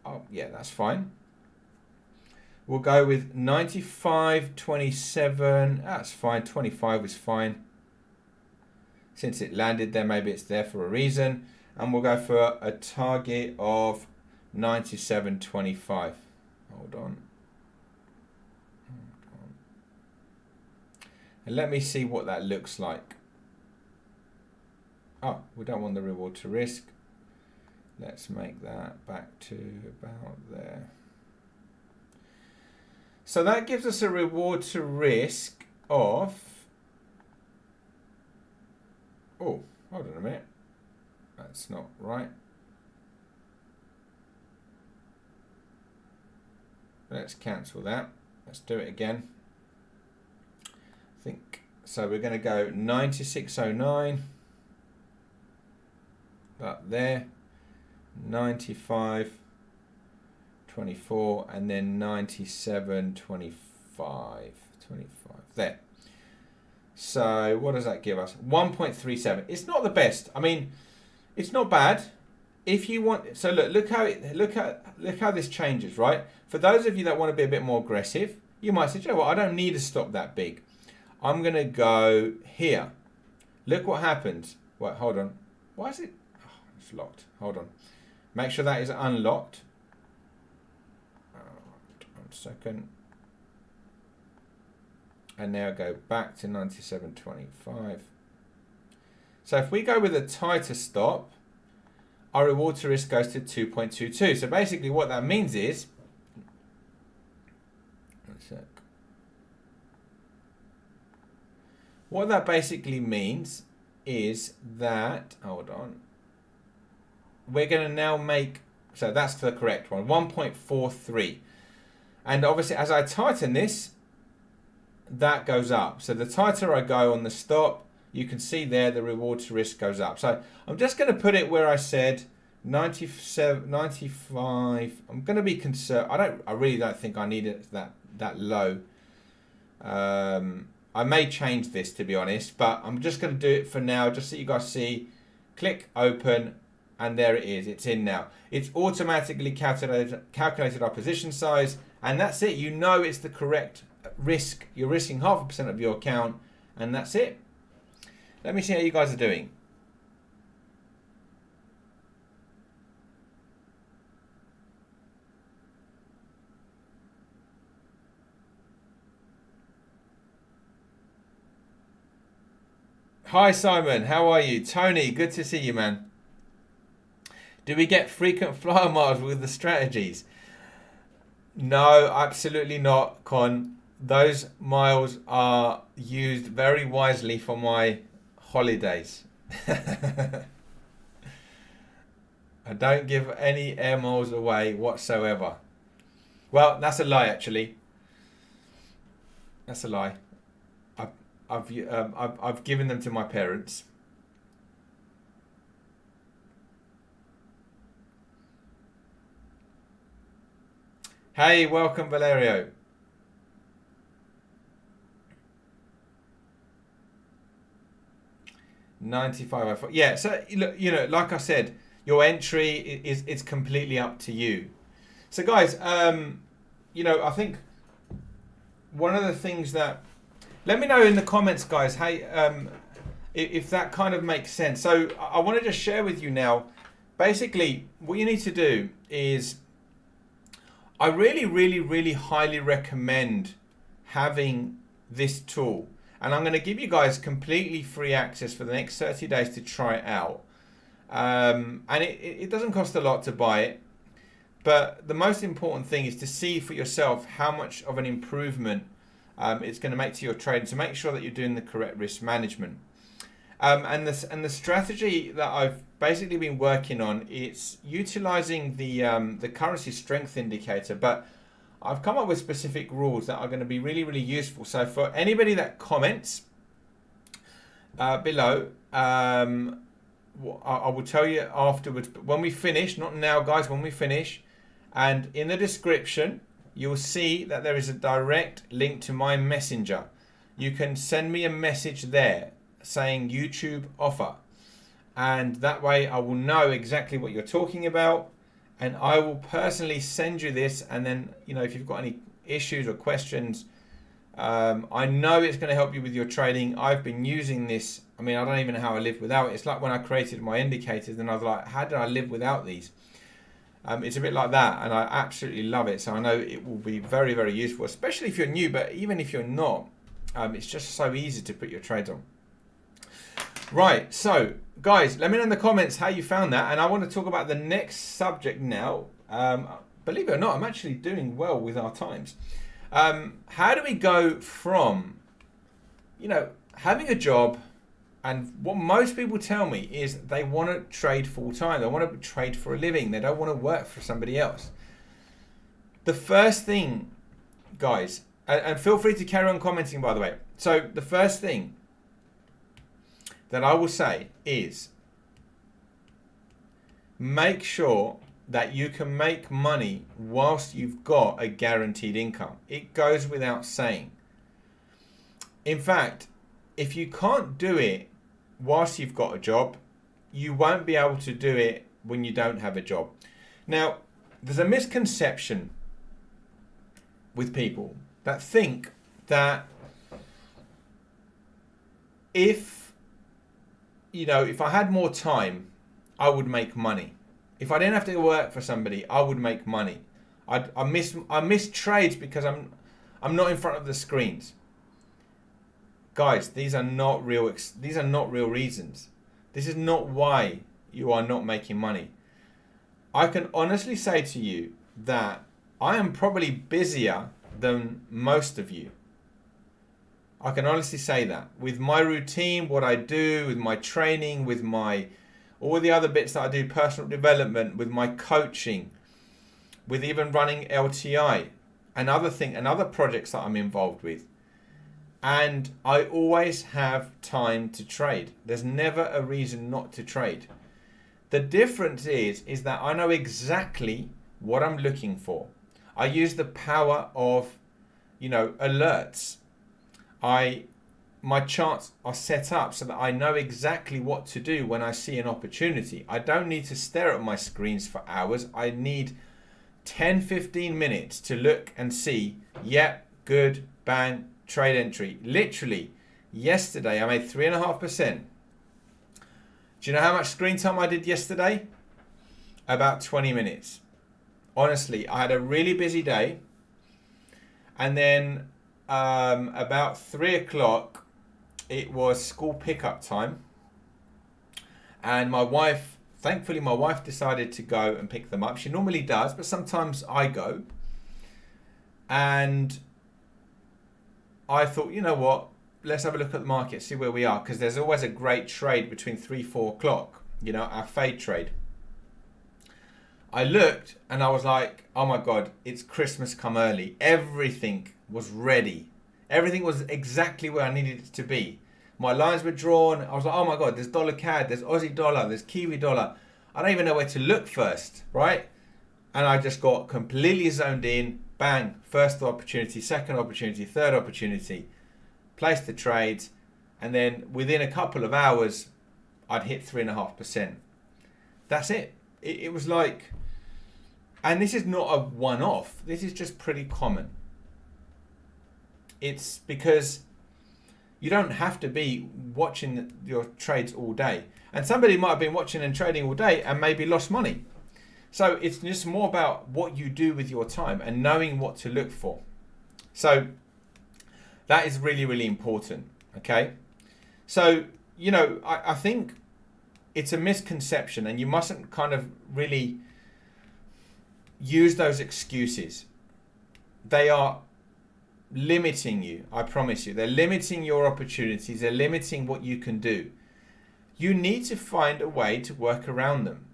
Oh, yeah, that's fine. We'll go with 95.27. That's fine. 25 is fine. Since it landed there, maybe it's there for a reason. And we'll go for a target of 97.25. Hold on. And let me see what that looks like. Oh, we don't want the reward to risk. Let's make that back to about there. So that gives us a reward to risk of... Oh, hold on a minute. That's not right. Let's cancel that. Let's do it again. I think so. We're going to go 9609. Up there. 95.24 and then 97.25. 25 there. So what does that give us? 1.37. It's not the best. I mean, it's not bad. If you want, so look how this changes, right? For those of you that want to be a bit more aggressive, you might say, you know what, I don't need to stop that big. I'm gonna go here. Look what happens. Wait, hold on. Why is it? Oh, It's locked. Hold on. Make sure that is unlocked. 1 second. And now go back to 97.25. So if we go with a tighter stop, our reward to risk goes to 2.22. So basically what that means is, 1 sec. What that basically means is that, hold on, we're going to now make, so that's the correct one, 1.43. And obviously as I tighten this, that goes up. So the tighter I go on the stop, you can see there the reward to risk goes up. So I'm just going to put it where I said 97, 95. I'm going to be conservative. I really don't think I need it that low. I may change this, to be honest, but I'm just going to do it for now, just so you guys see. Click open, and there it is. It's in now. It's automatically calculated our position size, and that's it. You know it's the correct risk. You're risking 0.5% of your account, and that's it. Let me see how you guys are doing. Hi Simon, how are you? Tony, good to see you, man. Do we get frequent flyer miles with the strategies? No, absolutely not, Con. Those miles are used very wisely for my holidays. I don't give any air miles away whatsoever. Well, that's a lie, actually. That's a lie. I've given them to my parents. Hey, welcome, Valerio. $95.04. Yeah, so look, you know, like I said, your entry is completely up to you. So guys, you know, I think one of the things that, let me know in the comments, guys, hey, if that kind of makes sense. So I want to just share with you now, basically what you need to do is, I really highly recommend having this tool. And I'm going to give you guys completely free access for the next 30 days to try it out. And it doesn't cost a lot to buy it. But the most important thing is to see for yourself how much of an improvement it's going to make to your trade, to make sure that you're doing the correct risk management. And the strategy that I've basically been working on, it's utilizing the currency strength indicator, but I've come up with specific rules that are going to be really useful. So for anybody that comments below, I will tell you afterwards, but when we finish, not now guys, when we finish, and in the description you'll see that there is a direct link to my messenger. You can send me a message there saying YouTube offer, and that way I will know exactly what you're talking about, and I will personally send you this. And then, you know, if you've got any issues or questions, I know it's going to help you with your trading. I've been using this. I mean, I don't even know how I live without it. It's like when I created my indicators and I was like, how did I live without these? It's a bit like that, and I absolutely love it. So I know it will be very useful, especially if you're new, but even if you're not, it's just so easy to put your trades on. Right, so guys, let me know in the comments how you found that, and I want to talk about the next subject now. Believe it or not, I'm actually doing well with our times. How do we go from, you know, having a job, and what most people tell me is they want to trade full time, they want to trade for a living, they don't want to work for somebody else. The first thing, guys, and feel free to carry on commenting, by the way. So the first thing that I will say is, make sure that you can make money whilst you've got a guaranteed income. It goes without saying. In fact, if you can't do it whilst you've got a job, you won't be able to do it when you don't have a job. Now, there's a misconception with people that think that if, you know, if I had more time, I would make money. If I didn't have to work for somebody, I would make money. I miss trades because I'm not in front of the screens. Guys, these are not real reasons. This is not why you are not making money. I can honestly say to you that I am probably busier than most of you. I can honestly say that. With my routine, what I do, with my training, with all the other bits that I do, personal development, with my coaching, with even running LTI and other projects that I'm involved with. And I always have time to trade. There's never a reason not to trade. The difference is that I know exactly what I'm looking for. I use the power of, alerts. My charts are set up so that I know exactly what to do when I see an opportunity. I don't need to stare at my screens for hours. I need 10-15 minutes to look and see, yep, good, bang, trade entry. Literally, yesterday I made 3.5%. Do you know how much screen time I did yesterday? About 20 minutes. Honestly, I had a really busy day. And then about 3 o'clock, it was school pickup time. And thankfully my wife decided to go and pick them up. She normally does, but sometimes I go. And I thought, you know what? Let's have a look at the market, see where we are. Because there's always a great trade between 3-4 o'clock, our fade trade. I looked and I was like, oh my God, it's Christmas come early. Everything was ready. Everything was exactly where I needed it to be. My lines were drawn. I was like, oh my God, there's dollar CAD, there's Aussie dollar, there's Kiwi dollar. I don't even know where to look first, right? And I just got completely zoned in. Bang, first opportunity, second opportunity, third opportunity. Placed the trades. And then within a couple of hours, I'd hit 3.5%. That's it. It was like, and this is not a one-off. This is just pretty common. It's because you don't have to be watching your trades all day. And somebody might have been watching and trading all day and maybe lost money. So it's just more about what you do with your time and knowing what to look for. So that is really, really important. Okay. So, I think it's a misconception and you mustn't kind of really use those excuses. They are limiting you, I promise you. They're limiting your opportunities. They're limiting what you can do. You need to find a way to work around them.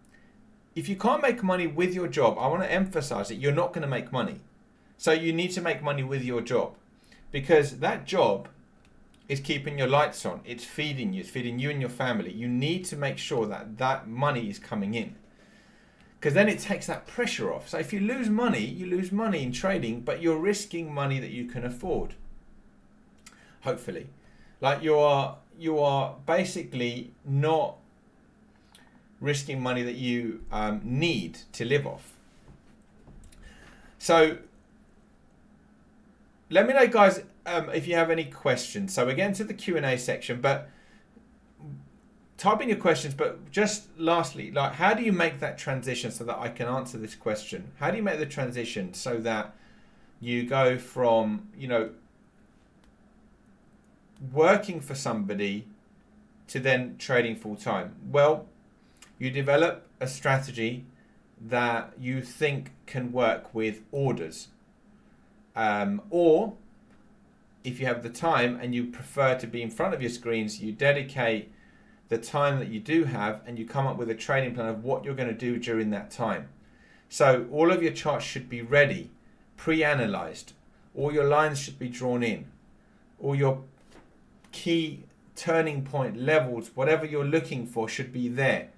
If you can't make money with your job, I want to emphasize that you're not going to make money. So you need to make money with your job, because that job is keeping your lights on. It's feeding you. It's feeding you and your family. You need to make sure that that money is coming in, because then it takes that pressure off. So if you lose money, you lose money in trading, but you're risking money that you can afford. Hopefully, like you are basically not risking money that you need to live off. So let me know, guys, if you have any questions. So again, to the Q&A section, but type in your questions. But just lastly, like, how do you make that transition so that I can answer this question? How do you make the transition so that you go from, working for somebody to then trading full time? Well, you develop a strategy that you think can work with orders. Or if you have the time and you prefer to be in front of your screens, you dedicate the time that you do have and you come up with a trading plan of what you're going to do during that time. So all of your charts should be ready, pre-analyzed. All your lines should be drawn in. All your key turning point levels, whatever you're looking for, should be there.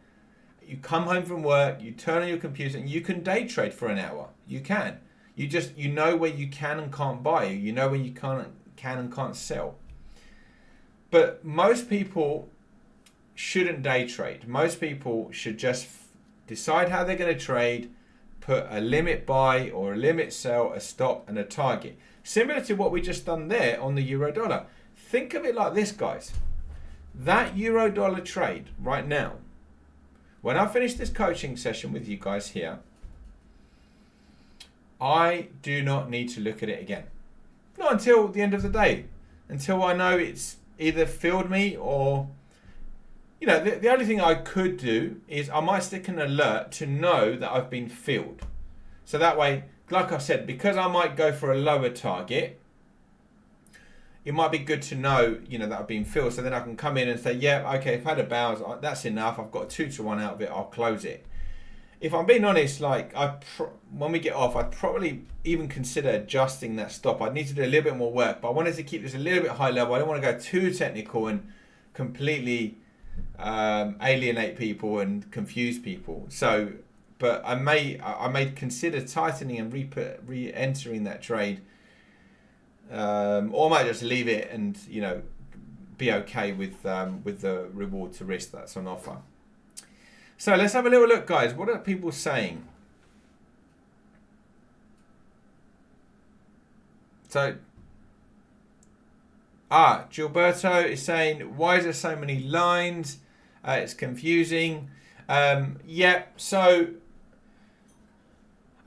You come home from work, you turn on your computer, and you can day trade for an hour. You can. You know where you can and can't buy. You know where you can and can't sell. But most people shouldn't day trade. Most people should just decide how they're going to trade, put a limit buy or a limit sell, a stop and a target. Similar to what we just done there on the euro dollar. Think of it like this, guys. That euro dollar trade right now when I finish this coaching session with you guys here, I do not need to look at it again. Not until the end of the day, until I know it's either filled me or, you know, the only thing I could do is I might stick an alert to know that I've been filled. So that way, like I said, because I might go for a lower target, it might be good to know, you know, that I've been filled. So then I can come in and say, yeah, okay, I've had a bounce, that's enough. I've got a 2-to-1 out of it, I'll close it. If I'm being honest, like when we get off, I'd probably even consider adjusting that stop. I'd need to do a little bit more work, but I wanted to keep this a little bit high level. I don't want to go too technical and completely alienate people and confuse people. So, but I may consider tightening and re-entering that trade, or I might just leave it and, you know, be okay with the reward to risk that's on offer. So let's have a little look, guys. What are people saying? So, Gilberto is saying, why is there so many lines? It's confusing. Yeah, so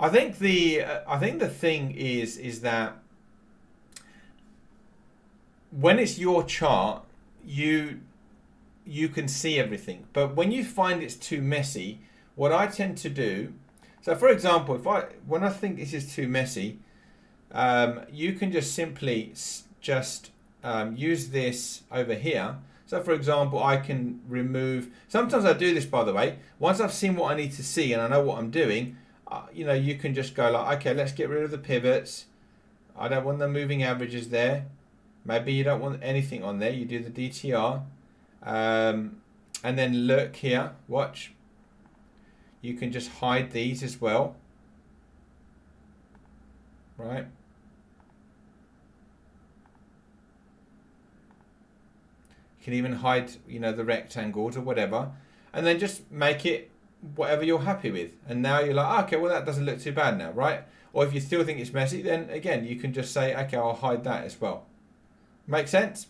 I think the thing is that when it's your chart, you can see everything, but when you find it's too messy, what I tend to do, so for example, when I think this is too messy, you can just simply use this over here. So for example, I can remove, sometimes I do this, by the way, once I've seen what I need to see and I know what I'm doing, you know, you can just go like, okay, let's get rid of the pivots. I don't want the moving averages there. Maybe you don't want anything on there. You do the DTR. And then look here, watch. You can just hide these as well. Right. You can even hide, you know, the rectangles or whatever. And then just make it whatever you're happy with. And now you're like, okay, well, that doesn't look too bad now, right? Or if you still think it's messy, then again, you can just say, okay, I'll hide that as well. Make sense?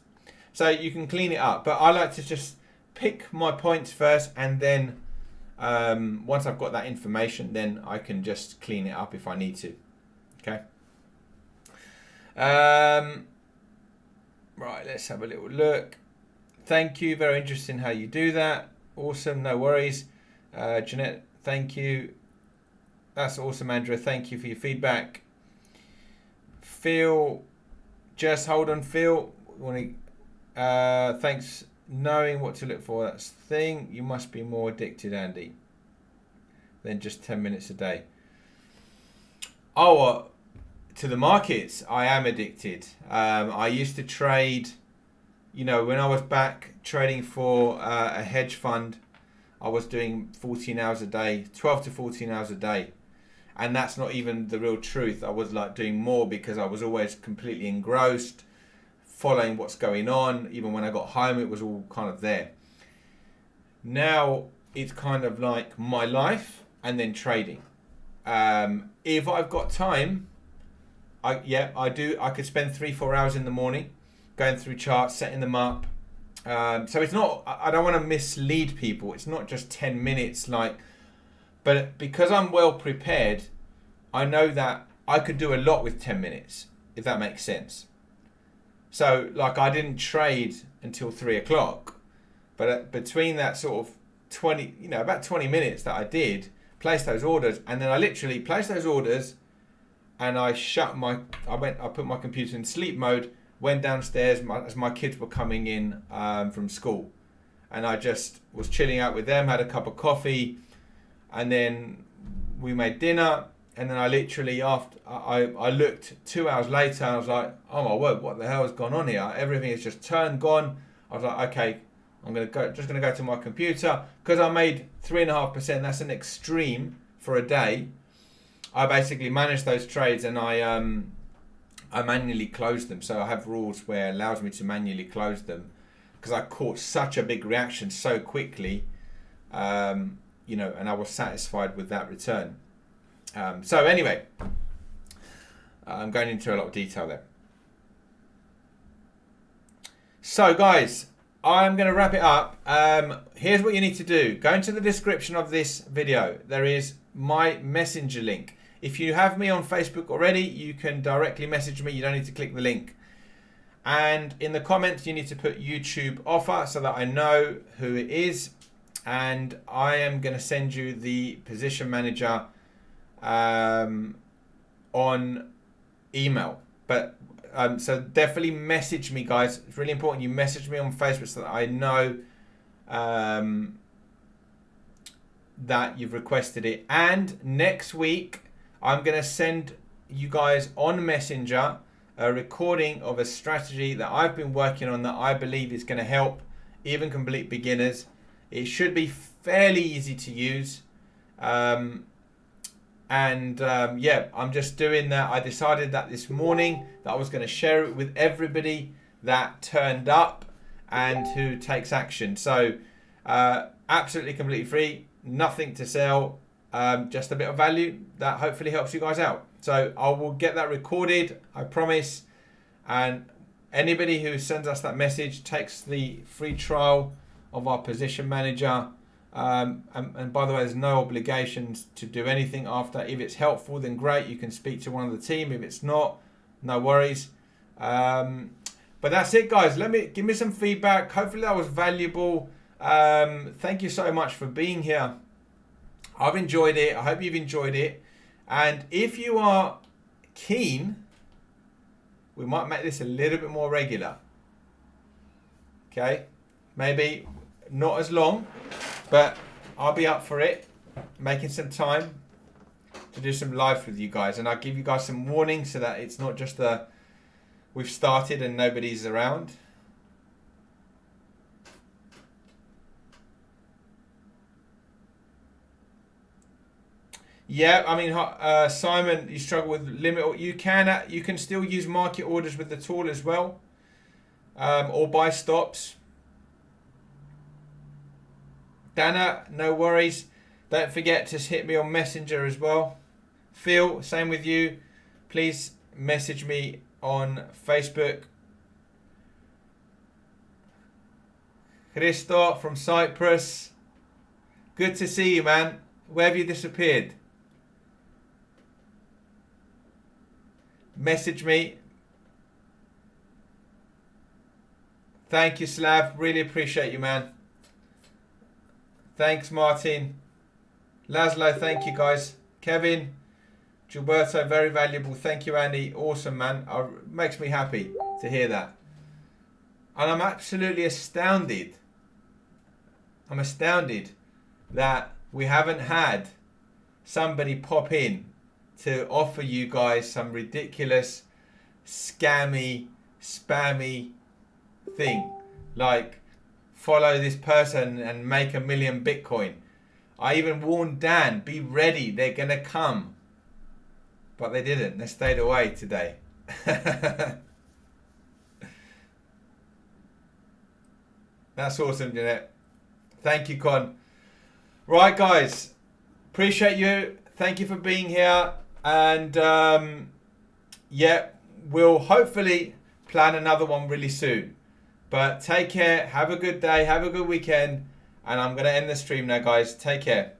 So you can clean it up, but I like to just pick my points first, and then once I've got that information, then I can just clean it up if I need to. Okay. Right, let's have a little look. Thank you. Very interesting how you do that. Awesome. No worries. Jeanette, thank you. That's awesome, Andrea. Thank you for your feedback. Phil, just hold on, Phil. Thanks. Knowing what to look for, that's the thing. You must be more addicted, Andy, than just 10 minutes a day. Oh, to the markets, I am addicted. I used to trade, you know, when I was back trading for a hedge fund, I was doing 14 hours a day, 12 to 14 hours a day. And that's not even the real truth. I was like doing more because I was always completely engrossed, following what's going on. Even when I got home, it was all kind of there. Now it's kind of like my life and then trading. If I've got time, I could spend 3-4 hours in the morning going through charts, setting them up. So it's not, I don't want to mislead people. It's not just 10 minutes, but because I'm well prepared, I know that I could do a lot with 10 minutes, if that makes sense. So like I didn't trade until 3 o'clock, but between that sort of 20, you know, about 20 minutes that I did, place those orders, and then I literally placed those orders, and I put my computer in sleep mode, went downstairs as my kids were coming in from school, and I just was chilling out with them, had a cup of coffee, and then we made dinner. And then I literally, after I looked 2 hours later, and I was like, oh my word, what the hell has gone on here? Everything is just gone. I was like, okay, I'm just gonna go to my computer, because I made 3.5%. That's an extreme for a day. I basically managed those trades, and I manually closed them. So I have rules where it allows me to manually close them, because I caught such a big reaction so quickly, you know, and I was satisfied with that return. So anyway, I'm going into a lot of detail there. So guys, I'm going to wrap it up. Here's what you need to do. Go into the description of this video. There is my messenger link. If you have me on Facebook already, you can directly message me. You don't need to click the link. And in the comments, you need to put YouTube offer so that I know who it is. And I am going to send you the position manager on email. But so definitely message me, guys. It's really important you message me on Facebook so that I know that you've requested it. And next week, I'm going to send you guys on Messenger a recording of a strategy that I've been working on that I believe is going to help even complete beginners. It should be fairly easy to use. Yeah, I'm just doing that. I decided that this morning that I was going to share it with everybody that turned up and who takes action. So absolutely completely free, nothing to sell, just a bit of value that hopefully helps you guys out. So I will get that recorded, I promise. And anybody who sends us that message takes the free trial of our position manager. And by the way, there's no obligations to do anything after. If it's helpful, then great, you can speak to one of the team. If it's not, no worries. But that's it, guys. Give me some feedback. Hopefully that was valuable. Thank you so much for being here. I've enjoyed it. I hope you've enjoyed it. And if you are keen, we might make this a little bit more regular. Okay, maybe not as long, but I'll be up for it, making some time to do some live with you guys. And I'll give you guys some warning so that it's not just we've started and nobody's around. Yeah, I mean, Simon, you struggle with limit. You can still use market orders with the tool as well, or buy stops. Dana, no worries. Don't forget to hit me on Messenger as well. Phil, same with you. Please message me on Facebook. Christo from Cyprus. Good to see you, man. Where have you disappeared? Message me. Thank you, Slav. Really appreciate you, man. Thanks, Martin. Laszlo, thank you, guys. Kevin, Gilberto, very valuable. Thank you, Andy. Awesome, man. Makes me happy to hear that. And I'm absolutely astounded. I'm astounded that we haven't had somebody pop in to offer you guys some ridiculous, scammy, spammy thing. Like, follow this person and make $1 million Bitcoin. I even warned Dan, be ready, they're going to come. But they didn't. They stayed away today. That's awesome, Jeanette. Thank you, Con. Right, guys. Appreciate you. Thank you for being here. And yeah, we'll hopefully plan another one really soon. But take care. Have a good day. Have a good weekend. And I'm going to end the stream now, guys. Take care.